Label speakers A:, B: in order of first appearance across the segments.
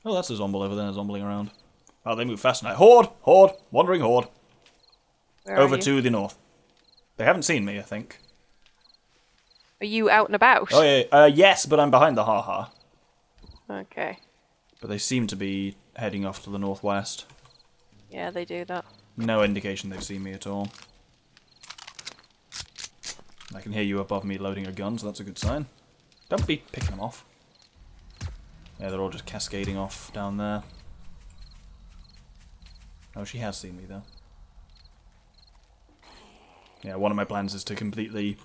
A: Oh, that's a zombie over there zombling around. Oh, they move fast tonight. Horde! Horde! Wandering horde.
B: Where
A: Over
B: are you?
A: to the north. They haven't seen me, I think.
B: Are you out and about?
A: Oh, yeah. Yes, but I'm behind the ha-ha.
B: Okay.
A: But they seem to be heading off to the northwest.
B: Yeah, they do that.
A: No indication they've seen me at all. I can hear you above me loading a gun, so that's a good sign. Don't be picking them off. Yeah, they're all just cascading off down there. Oh, she has seen me, though. Yeah, one of my plans is to completely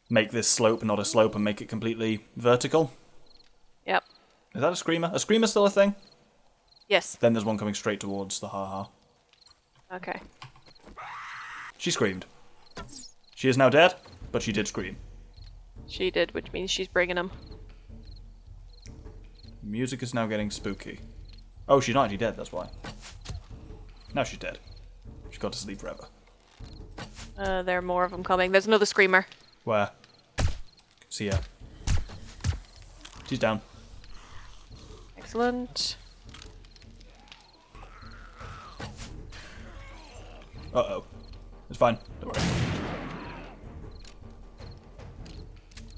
A: make this slope not a slope and make it completely vertical.
B: Yep.
A: Is that a screamer? A screamer still a thing?
B: Yes.
A: Then there's one coming straight towards the ha-ha.
B: Okay.
A: She screamed. She is now dead, but she did scream.
B: She did, which means she's bringing them.
A: Music is now getting spooky. Oh, she's not actually dead, that's why. Now she's dead. She's got to sleep forever.
B: There are more of them coming. There's another screamer.
A: Where? See ya. She's down.
B: Excellent.
A: Uh-oh. It's fine. Don't worry.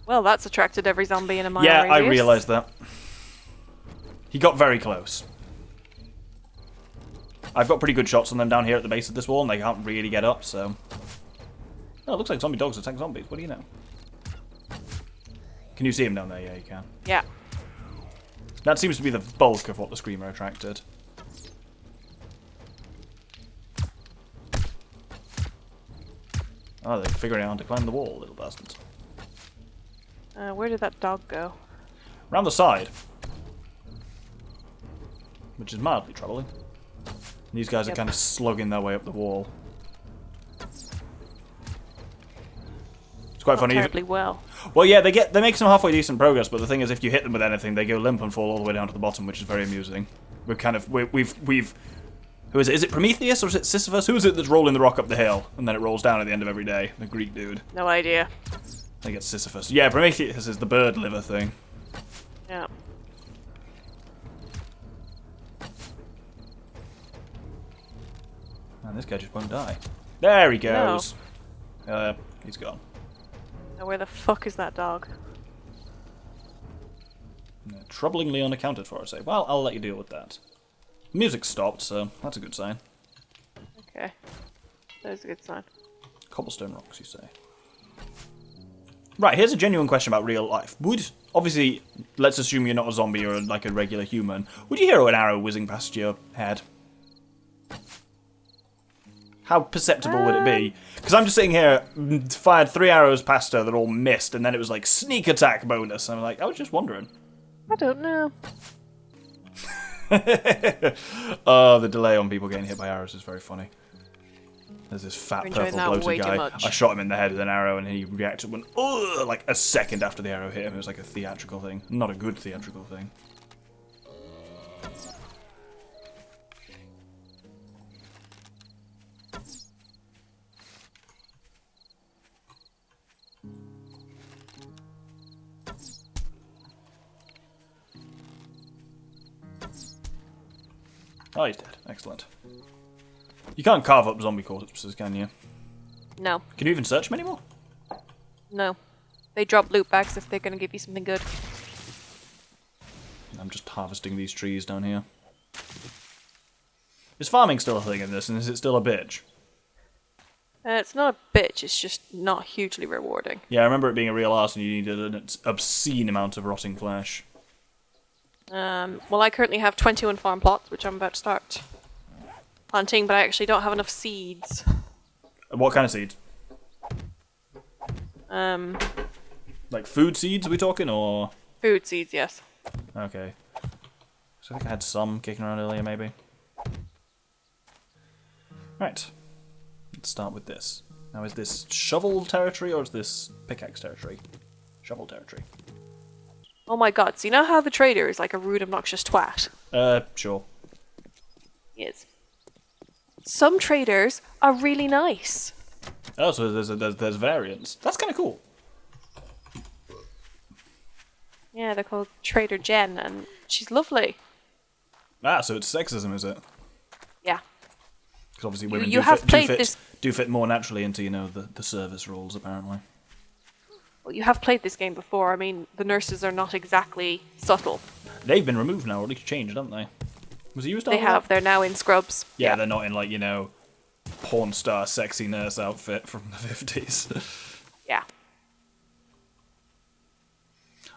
B: Well, that's attracted every zombie in a mile
A: Yeah,
B: radius.
A: I realised that. He got very close. I've got pretty good shots on them down here at the base of this wall, and they can't really get up, so... Oh, it looks like zombie dogs attack zombies. What do you know? Can you see him down there? Yeah, you can.
B: Yeah.
A: That seems to be the bulk of what the screamer attracted. Oh, they're figuring out how to climb the wall, little bastards.
B: Where did that dog go?
A: Round the side. Which is mildly troubling. These guys are kind of slugging their way up the wall. It's quite funny.
B: Terribly well.
A: Well, yeah, they make some halfway decent progress, but the thing is, if you hit them with anything, they go limp and fall all the way down to the bottom, which is very amusing. We've who is it? Is it Prometheus or is it Sisyphus? Who is it that's rolling the rock up the hill and then it rolls down at the end of every day? The Greek dude.
B: No idea.
A: I think it's Sisyphus. Yeah, Prometheus is the bird liver thing.
B: Yeah.
A: Man, this guy just won't die. There he goes. He's gone.
B: Now where the fuck is that dog?
A: Yeah, troublingly unaccounted for, I say. Well, I'll let you deal with that. Music stopped, so that's a good sign.
B: Okay. That is a good sign.
A: Cobblestone rocks, you say. Right, here's a genuine question about real life. Obviously, let's assume you're not a zombie or like a regular human. Would you hear an arrow whizzing past your head? How perceptible would it be? Because I'm just sitting here, fired 3 arrows past her that all missed, and then it was like sneak attack bonus. And I'm like, I was just wondering.
B: I don't know.
A: Oh, the delay on people getting hit by arrows is very funny. There's this fat
B: We're enjoying
A: purple
B: that
A: bloated
B: way too
A: guy.
B: much.
A: I shot him in the head with an arrow and he reacted when like a second after the arrow hit him. It was like a theatrical thing. Not a good theatrical thing. Oh, he's dead. Excellent. You can't carve up zombie corpses, can you?
B: No.
A: Can you even search them anymore?
B: No. They drop loot bags if they're going to give you something good.
A: I'm just harvesting these trees down here. Is farming still a thing in this, and is it still a bitch?
B: It's not a bitch, it's just not hugely rewarding.
A: Yeah, I remember it being a real arse and you needed an obscene amount of rotting flesh.
B: Well, I currently have 21 farm plots, which I'm about to start planting, but I actually don't have enough seeds.
A: What kind of seeds?
B: Um,
A: Like food seeds, are we talking, or...?
B: Food seeds, yes.
A: Okay. So I think I had some kicking around earlier, maybe. Right. Let's start with this. Now, is this shovel territory, or is this pickaxe territory? Shovel territory.
B: Oh my god, so you know how the trader is like a rude, obnoxious twat?
A: Sure.
B: He is. Some traders are really nice.
A: Oh, so there's variants. That's kind of cool.
B: Yeah, they're called Trader Jen, and she's lovely.
A: Ah, so it's sexism, is it?
B: Yeah.
A: Because obviously women do fit more naturally into, you know, the service roles, apparently.
B: Well, you have played this game before. I mean, the nurses are not exactly subtle.
A: They've been removed now, or at least changed, haven't they? Was it used?
B: They have. They're now in scrubs.
A: Yeah, they're not in, like, you know, porn star sexy nurse outfit from the 50s.
B: Yeah.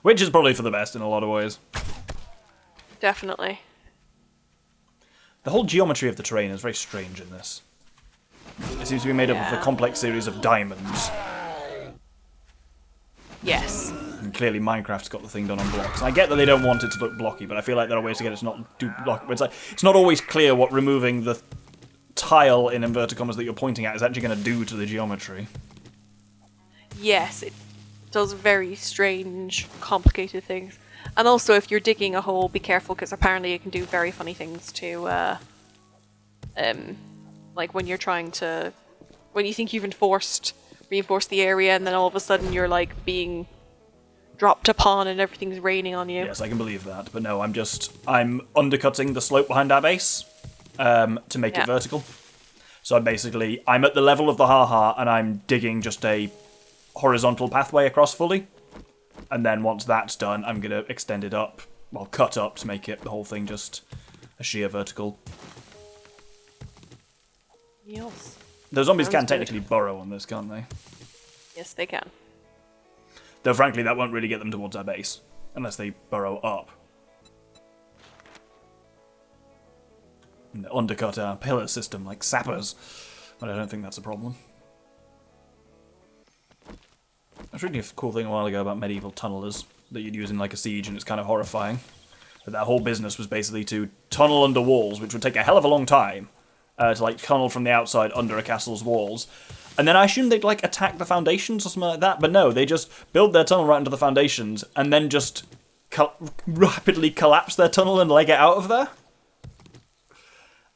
A: Which is probably for the best in a lot of ways.
B: Definitely.
A: The whole geometry of the terrain is very strange in this. It seems to be made up of a complex series of diamonds.
B: Yes.
A: And clearly Minecraft's got the thing done on blocks. I get that they don't want it to look blocky, but I feel like there are ways to get it to not do block. It's like, it's not always clear what removing the tile in inverted commas that you're pointing at is actually going to do to the geometry.
B: Yes, it does very strange, complicated things. And also, if you're digging a hole, be careful, because apparently it can do very funny things to, like when you're trying to, when you think you've reinforced the area, and then all of a sudden you're like being dropped upon and everything's raining on you.
A: Yes, I can believe that, but no, I'm undercutting the slope behind our base to make it vertical. So I'm at the level of the ha-ha, and I'm digging just a horizontal pathway across fully. And then once that's done, I'm going to extend it up, well, cut up to make it the whole thing just a sheer vertical.
B: Yes.
A: The zombies can technically burrow on this, can't they?
B: Yes, they can.
A: Though frankly, that won't really get them towards our base, unless they burrow up. And undercut our pillar system like sappers. But I don't think that's a problem. I was reading a cool thing a while ago about medieval tunnelers that you'd use in like a siege, and it's kind of horrifying. But that whole business was basically to tunnel under walls, which would take a hell of a long time, to like tunnel from the outside under a castle's walls. And then I assumed they'd like attack the foundations or something like that, but no, they just build their tunnel right into the foundations and then just rapidly collapse their tunnel and leg it out of there.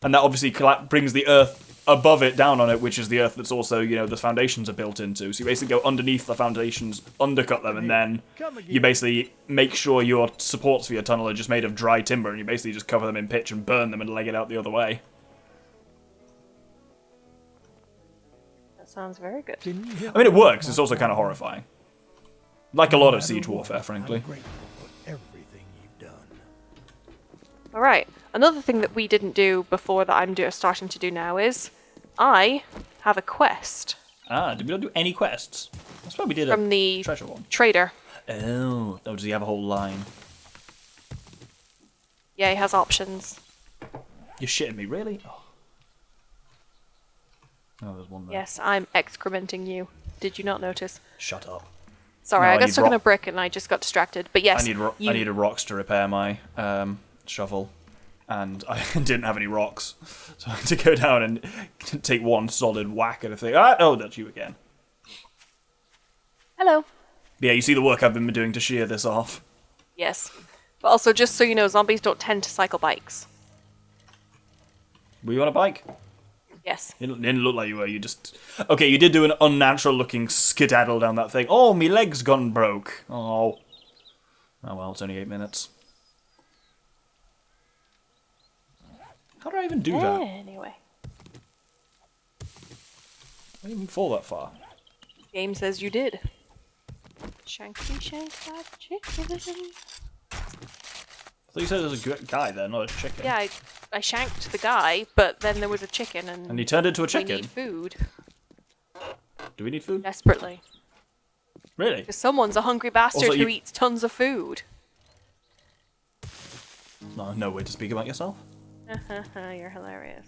A: And that obviously brings the earth above it down on it, which is the earth that's also, you know, the foundations are built into. So you basically go underneath the foundations, undercut them, and then you basically make sure your supports for your tunnel are just made of dry timber, and you basically just cover them in pitch and burn them and leg it out the other way.
B: That sounds very good.
A: I mean, it works. It's also kind of horrifying. Like a lot of siege warfare, frankly.
B: Alright, another thing that we didn't do before that I'm starting to do now is I have a quest.
A: Ah, did we not do any quests? That's why we did
B: from the
A: treasure one.
B: Trader.
A: Oh, does he have a whole line?
B: Yeah, he has options.
A: You're shitting me, really? Oh, there's one there.
B: Yes, I'm excrementing you. Did you not notice?
A: Shut up.
B: Sorry,
A: No,
B: I got stuck in a brick and I just got distracted. But yes,
A: I needed rocks to repair my shovel, and I didn't have any rocks, so I had to go down and take one solid whack at a thing. Ah, oh, that's you again.
B: Hello.
A: Yeah, you see the work I've been doing to shear this off.
B: Yes. But also, just so you know, zombies don't tend to cycle bikes.
A: Were you on a bike?
B: Yes.
A: It didn't look like you were. You just... Okay, you did do an unnatural-looking skedaddle down that thing. Oh, me leg's gone broke. Oh. Oh, well, it's only 8 minutes. How did I even do that?
B: Anyway.
A: I didn't even fall that far.
B: Game says you did. Shanky shank that chicken.
A: I thought you said there was a guy there, not a chicken.
B: Yeah, I shanked the guy, but then there was a chicken
A: And he turned into a chicken?
B: We need food.
A: Do we need food?
B: Desperately.
A: Really?
B: Because someone's a hungry bastard
A: Also,
B: who eats tons of food.
A: No way to speak about yourself.
B: You're hilarious.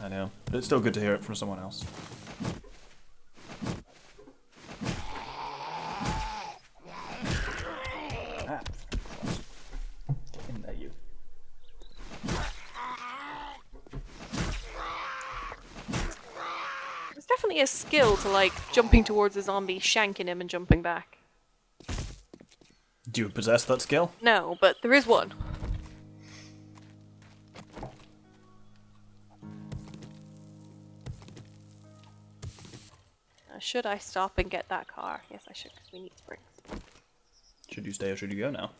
A: I know, but it's still good to hear it from someone else. Ah. Get in there, you.
B: There's definitely a skill to, like, jumping towards a zombie, shanking him, and jumping back.
A: Do you possess that skill?
B: No, but there is one. Should I stop and get that car? Yes, I should, because we need springs.
A: Should you stay or should you go now?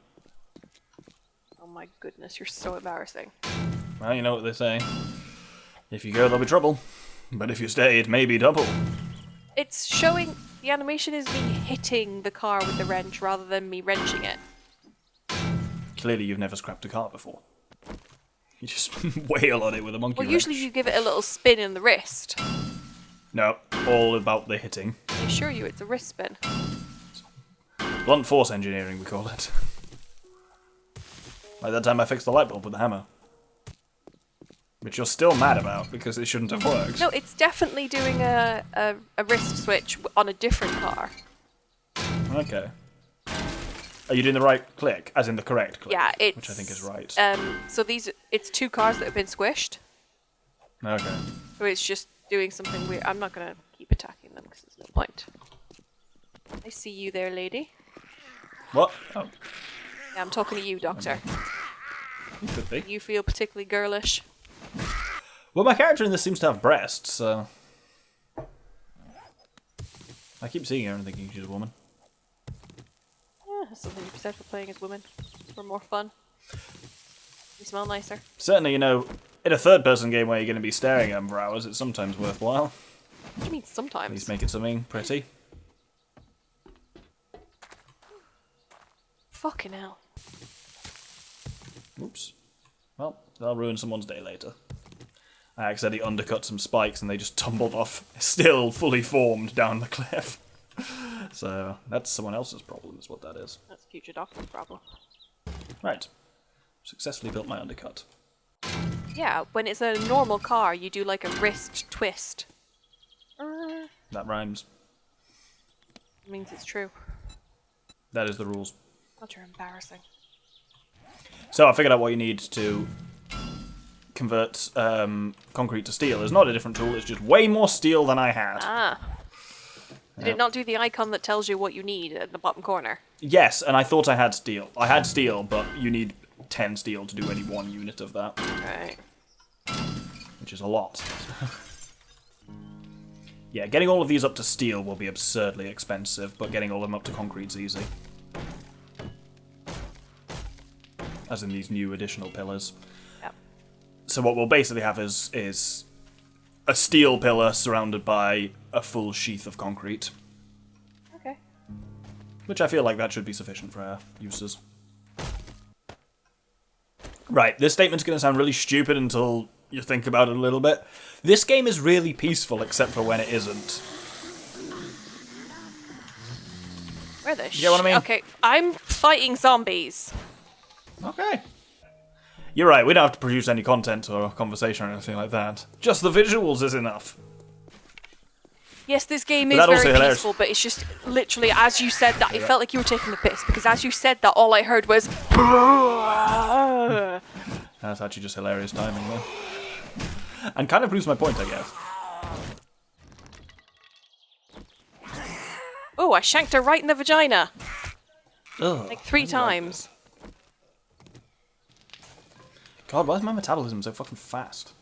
B: Oh my goodness, you're so embarrassing.
A: Well, you know what they say. If you go, there'll be trouble. But if you stay, it may be double.
B: It's showing... The animation is me hitting the car with the wrench rather than me wrenching it.
A: Clearly you've never scrapped a car before. You just wail on it with a monkey wrench.
B: Usually you give it a little spin in the wrist.
A: No, all about the hitting.
B: I assure you it's a wrist spin.
A: Blunt force engineering, we call it. Like that time I fixed the light bulb with the hammer. Which you're still mad about, because it shouldn't have worked.
B: No, it's definitely doing a wrist switch on a different car.
A: Okay. Are you doing the right click? As in the correct click?
B: Yeah, it's...
A: Which I think is right.
B: So it's 2 cars that have been squished.
A: Okay.
B: So it's just doing something weird. I'm not going to keep attacking them, because there's no point. I see you there, lady.
A: What? Oh.
B: Yeah, I'm talking to you, Doctor.
A: You could be.
B: You feel particularly girlish.
A: Well, my character in this seems to have breasts, so... I keep seeing her and thinking she's a woman.
B: Yeah, that's something to be said for playing as women. For more fun. You smell nicer.
A: Certainly, you know, in a third-person game where you're going to be staring at them for hours, it's sometimes worthwhile.
B: What do you mean sometimes?
A: At least make it something pretty.
B: Fucking hell.
A: Oops. Well, that'll ruin someone's day later. I accidentally undercut some spikes and they just tumbled off, still fully formed, down the cliff. So, that's someone else's problem, is what that is.
B: That's future Doctor's problem.
A: Right. Successfully built my undercut.
B: Yeah, when it's a normal car, you do like a wrist twist.
A: That rhymes.
B: Means it's true.
A: That is the rules.
B: God, you're embarrassing.
A: So I figured out what you need to convert concrete to steel. It's not a different tool, it's just way more steel than I had.
B: Ah. Did it not do the icon that tells you what you need at the bottom corner?
A: Yes, and I thought I had steel. I had steel, but you need 10 steel to do any 1 unit of that.
B: Right.
A: Which is a lot. Yeah, getting all of these up to steel will be absurdly expensive, but getting all of them up to concrete's easy. As in these new additional pillars.
B: Yep.
A: So what we'll basically have is a steel pillar surrounded by a full sheath of concrete.
B: Okay.
A: Which I feel like that should be sufficient for our uses. Right, this statement's going to sound really stupid until you think about it a little bit. This game is really peaceful except for when it isn't.
B: Where the
A: You get what I mean?
B: Okay, I'm fighting zombies.
A: Okay. You're right, we don't have to produce any content or conversation or anything like that. Just the visuals is enough.
B: Yes, this game is
A: But that also
B: very
A: hilarious.
B: peaceful, but it's just literally as you said that, it felt like you were taking the piss, because as you said that, all I heard was...
A: That's actually just hilarious timing, though. And kind of proves my point, I guess.
B: Oh, I shanked her right in the vagina.
A: Ugh,
B: Like 3 times.
A: God, why is my metabolism so fucking fast?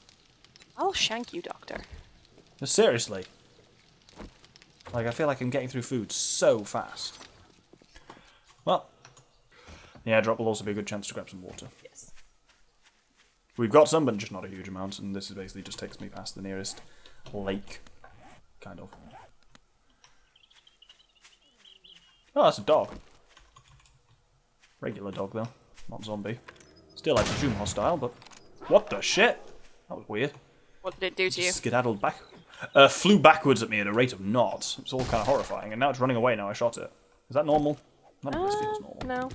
B: I'll shank you, Doctor.
A: No, seriously. Like, I feel like I'm getting through food so fast. Well, the airdrop will also be a good chance to grab some water.
B: Yes.
A: We've got some, but just not a huge amount, and this is basically just takes me past the nearest lake. Kind of. Oh, that's a dog. Regular dog, though. Not zombie. Still, I presume hostile, but... What the shit? That was weird.
B: What did it do to you?
A: Skedaddled back. Flew backwards at me at a rate of knots. It's all kind of horrifying, and now it's running away now I shot it. Is that normal? None of this feels normal.
B: No.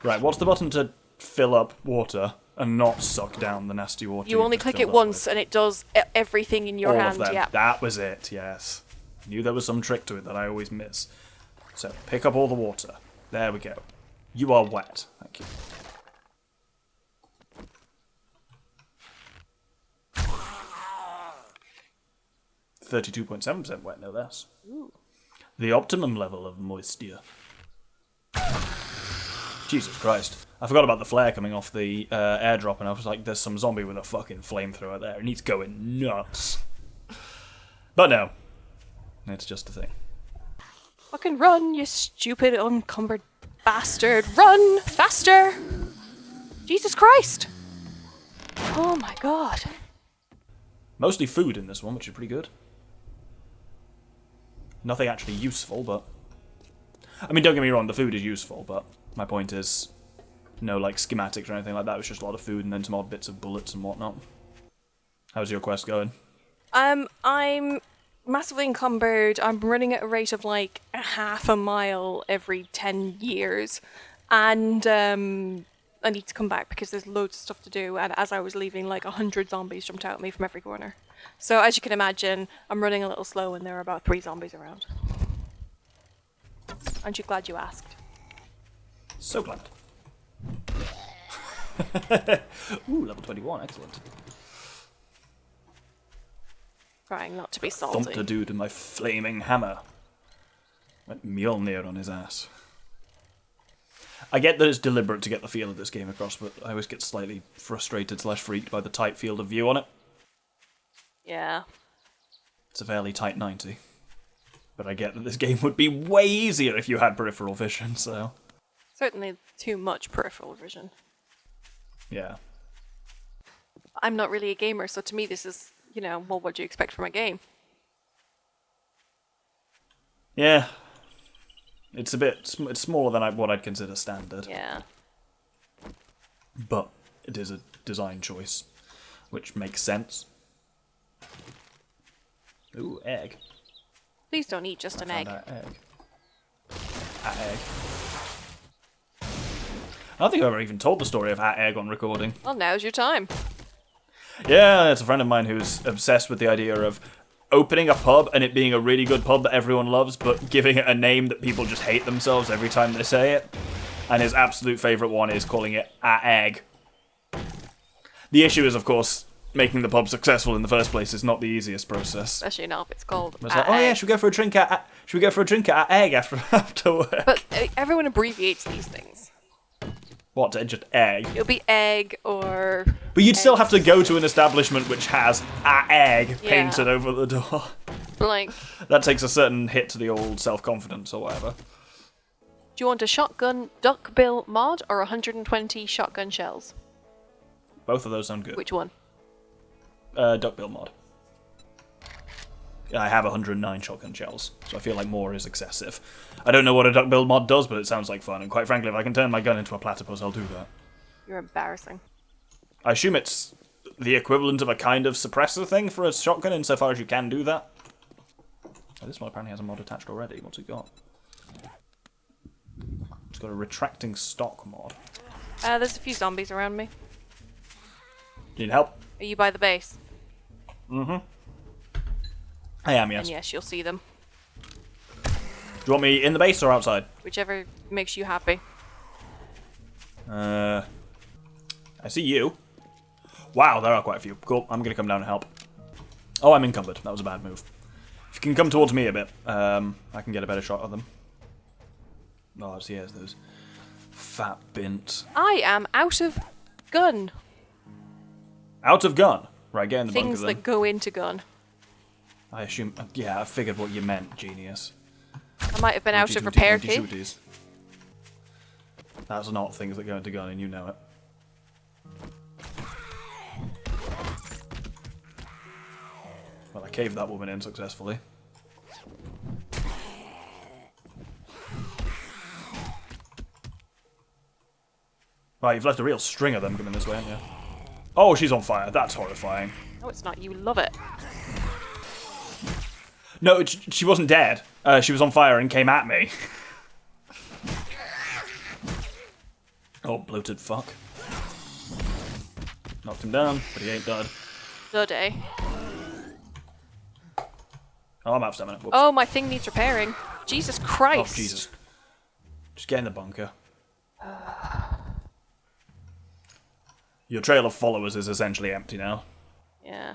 A: Right, what's the button to fill up water and not suck down the nasty water?
B: You only click it once, and it does everything in your
A: all
B: hand.
A: of them.
B: Yeah.
A: That was it, yes. I knew there was some trick to it that I always miss. So, pick up all the water. There we go. You are wet. Thank you. .7% wet, no less.
B: Ooh.
A: The optimum level of moisture. Jesus Christ. I forgot about the flare coming off the airdrop, and I was like, there's some zombie with a fucking flamethrower there, and he's going nuts. But no. It's just a thing.
B: Fucking run, you stupid, unencumbered bastard. Run! Faster! Jesus Christ! Oh my god.
A: Mostly food in this one, which is pretty good. Nothing actually useful, but... I mean, don't get me wrong, the food is useful, but my point is... No, like, schematics or anything like that. It was just a lot of food and then some odd bits of bullets and whatnot. How's your quest going?
B: I'm massively encumbered. I'm running at a rate of like a half a mile every 10 years. And I need to come back because there's loads of stuff to do. And as I was leaving, like 100 zombies jumped out at me from every corner. So as you can imagine, I'm running a little slow and there are about 3 zombies around. Aren't you glad you asked?
A: So glad. Ooh, level 21, excellent.
B: Trying not to be salty.
A: Thumped a dude with my flaming hammer. Went Mjolnir on his ass. I get that it's deliberate to get the feel of this game across, but I always get slightly frustrated / freaked by the tight field of view on it.
B: Yeah.
A: It's a fairly tight 90. But I get that this game would be way easier if you had peripheral vision, so...
B: Certainly too much peripheral vision.
A: Yeah.
B: I'm not really a gamer, so to me this is, you know, well, what do you expect from a game?
A: Yeah. It's a bit... It's smaller than what I'd consider standard.
B: Yeah.
A: But it is a design choice, which makes sense. Ooh, egg.
B: Please don't eat just an egg.
A: Egg. Egg. I don't think I've ever even told the story of egg on recording.
B: Well, now's your time.
A: Yeah, it's a friend of mine who's obsessed with the idea of opening a pub and it being a really good pub that everyone loves, but giving it a name that people just hate themselves every time they say it. And his absolute favourite one is calling it egg. The issue is, of course, making the pub successful in the first place is not the easiest process.
B: Especially now if it's called
A: It's like, oh yeah, should we go for a drink at egg after work?
B: But everyone abbreviates these things.
A: What, just egg?
B: It'll be egg or...
A: But you'd still have to go to an establishment which has egg
B: Yeah.
A: painted over the door.
B: Like,
A: That takes a certain hit to the old self-confidence or whatever.
B: do you want a shotgun duckbill mod or 120 shotgun shells?
A: Both of those sound good.
B: Which one?
A: Duckbill mod. I have 109 shotgun shells, so I feel like more is excessive. I don't know what a duckbill mod does, but it sounds like fun, and quite frankly, if I can turn my gun into a platypus, I'll do that.
B: You're embarrassing.
A: I assume it's the equivalent of a kind of suppressor thing for a shotgun, insofar as you can do that. Oh, this one apparently has a mod attached already. What's it got? It's got a retracting stock mod.
B: There's a few zombies around me.
A: Do you need help?
B: Are you by the base?
A: Mm-hmm. I am, yes.
B: And yes, you'll see them.
A: Do you want me in the base or outside?
B: Whichever makes you happy.
A: I see you. Wow, there are quite a few. Cool, I'm gonna come down and help. Oh, I'm encumbered. That was a bad move. If you can come towards me a bit, I can get a better shot of them. Oh, yes, those fat bints.
B: I am out of gun.
A: Out of gun. Right, get in the bunker
B: Things
A: then.
B: that go into gun.
A: I assume... Yeah, I figured what you meant, genius.
B: I might have been out of repair kit.
A: Shooties. That's not things that go into gun, and you know it. Well, I caved that woman in successfully. Right, you've left a real string of them coming this way, haven't you? Oh, she's on fire. That's horrifying.
B: No, it's not. You love it.
A: No, she wasn't dead. She was on fire and came at me. Oh, bloated fuck. Knocked him down, but he ain't dead.
B: Bloody.
A: Oh, I'm out of stamina. Whoops.
B: Oh, my thing needs repairing. Jesus Christ.
A: Oh, Jesus. Just get in the bunker. Your trail of followers is essentially empty now.
B: Yeah.